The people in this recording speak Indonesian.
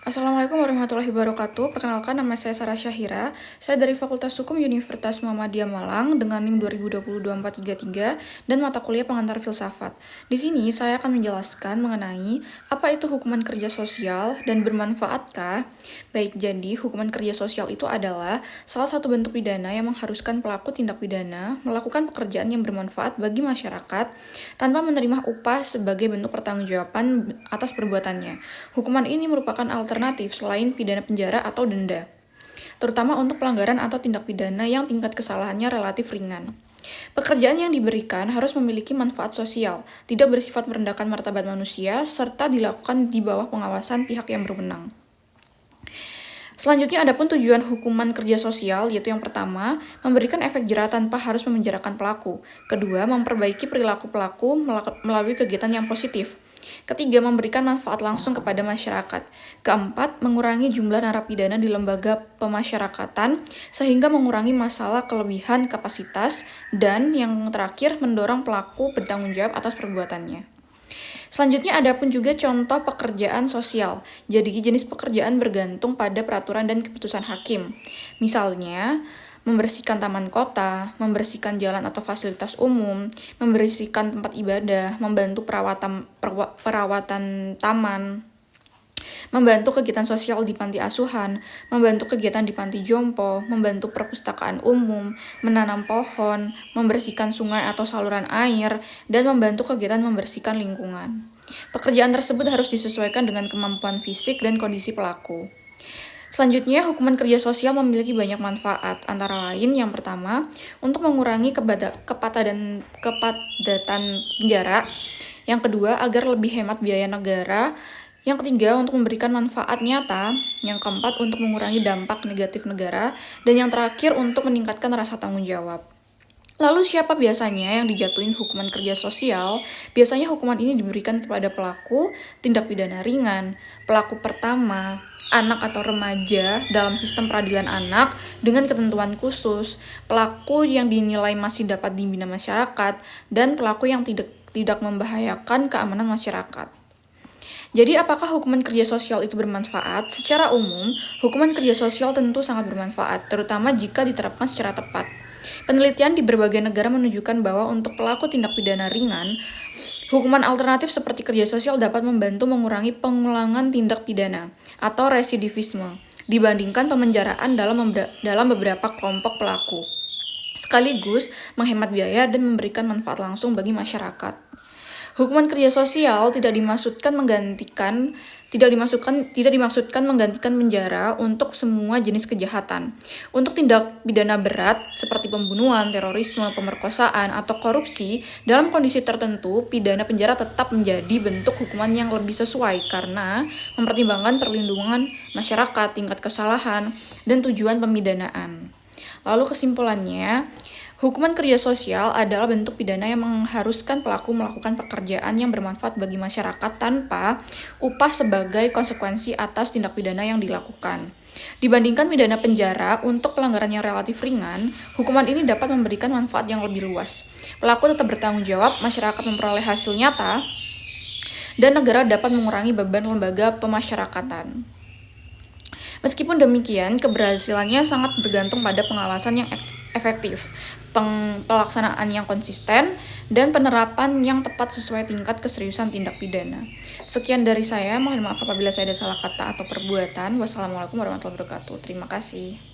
Assalamualaikum warahmatullahi wabarakatuh. Perkenalkan, nama saya Sarah Syahira. Saya dari Fakultas Hukum Universitas Muhammadiyah Malang dengan NIM 2020-2433 dan mata kuliah pengantar filsafat. Di sini saya akan menjelaskan mengenai apa itu hukuman kerja sosial dan bermanfaatkah. Baik, jadi hukuman kerja sosial itu adalah salah satu bentuk pidana yang mengharuskan pelaku tindak pidana melakukan pekerjaan yang bermanfaat bagi masyarakat tanpa menerima upah sebagai bentuk pertanggungjawaban atas perbuatannya. Hukuman ini merupakan alternatif selain pidana penjara atau denda, terutama untuk pelanggaran atau tindak pidana yang tingkat kesalahannya relatif ringan. Pekerjaan yang diberikan harus memiliki manfaat sosial, tidak bersifat merendahkan martabat manusia, serta dilakukan di bawah pengawasan pihak yang berwenang. Selanjutnya, adapun tujuan hukuman kerja sosial, yaitu yang pertama, memberikan efek jera tanpa harus memenjarakan pelaku. Kedua, memperbaiki perilaku pelaku melalui kegiatan yang positif. Ketiga, memberikan manfaat langsung kepada masyarakat. Keempat, mengurangi jumlah narapidana di lembaga pemasyarakatan sehingga mengurangi masalah kelebihan kapasitas. Dan yang terakhir, mendorong pelaku bertanggung jawab atas perbuatannya. Selanjutnya ada pun juga contoh pekerjaan sosial. Jadi jenis pekerjaan bergantung pada peraturan dan keputusan hakim. Misalnya, membersihkan taman kota, membersihkan jalan atau fasilitas umum, membersihkan tempat ibadah, membantu perawatan taman, membantu kegiatan sosial di panti asuhan, membantu kegiatan di panti jompo, membantu perpustakaan umum, menanam pohon, membersihkan sungai atau saluran air, dan membantu kegiatan membersihkan lingkungan. Pekerjaan tersebut harus disesuaikan dengan kemampuan fisik dan kondisi pelaku. Selanjutnya, hukuman kerja sosial memiliki banyak manfaat, antara lain yang pertama, untuk mengurangi kepadatan penjara. Yang kedua, agar lebih hemat biaya negara. Yang ketiga, untuk memberikan manfaat nyata. Yang keempat, untuk mengurangi dampak negatif negara. Dan yang terakhir, untuk meningkatkan rasa tanggung jawab. Lalu siapa biasanya yang dijatuhin hukuman kerja sosial? Biasanya hukuman ini diberikan kepada pelaku tindak pidana ringan, pelaku pertama, anak atau remaja dalam sistem peradilan anak dengan ketentuan khusus, pelaku yang dinilai masih dapat dibina masyarakat, dan pelaku yang tidak membahayakan keamanan masyarakat. Jadi apakah hukuman kerja sosial itu bermanfaat? Secara umum, hukuman kerja sosial tentu sangat bermanfaat, terutama jika diterapkan secara tepat. Penelitian di berbagai negara menunjukkan bahwa untuk pelaku tindak pidana ringan, hukuman alternatif seperti kerja sosial dapat membantu mengurangi pengulangan tindak pidana atau residivisme dibandingkan pemenjaraan dalam beberapa kelompok pelaku, sekaligus menghemat biaya dan memberikan manfaat langsung bagi masyarakat. Hukuman kerja sosial tidak dimaksudkan menggantikan penjara untuk semua jenis kejahatan. Untuk tindak pidana berat seperti pembunuhan, terorisme, pemerkosaan, atau korupsi, dalam kondisi tertentu, pidana penjara tetap menjadi bentuk hukuman yang lebih sesuai karena mempertimbangkan perlindungan masyarakat, tingkat kesalahan, dan tujuan pemidanaan. Lalu kesimpulannya, hukuman kerja sosial adalah bentuk pidana yang mengharuskan pelaku melakukan pekerjaan yang bermanfaat bagi masyarakat tanpa upah sebagai konsekuensi atas tindak pidana yang dilakukan. Dibandingkan pidana penjara untuk pelanggaran yang relatif ringan, hukuman ini dapat memberikan manfaat yang lebih luas. Pelaku tetap bertanggung jawab, masyarakat memperoleh hasil nyata, dan negara dapat mengurangi beban lembaga pemasyarakatan. Meskipun demikian, keberhasilannya sangat bergantung pada pengawasan yang efektif, pelaksanaan yang konsisten, dan penerapan yang tepat sesuai tingkat keseriusan tindak pidana. Sekian dari saya, mohon maaf apabila saya ada salah kata atau perbuatan. Wassalamualaikum warahmatullahi wabarakatuh. Terima kasih.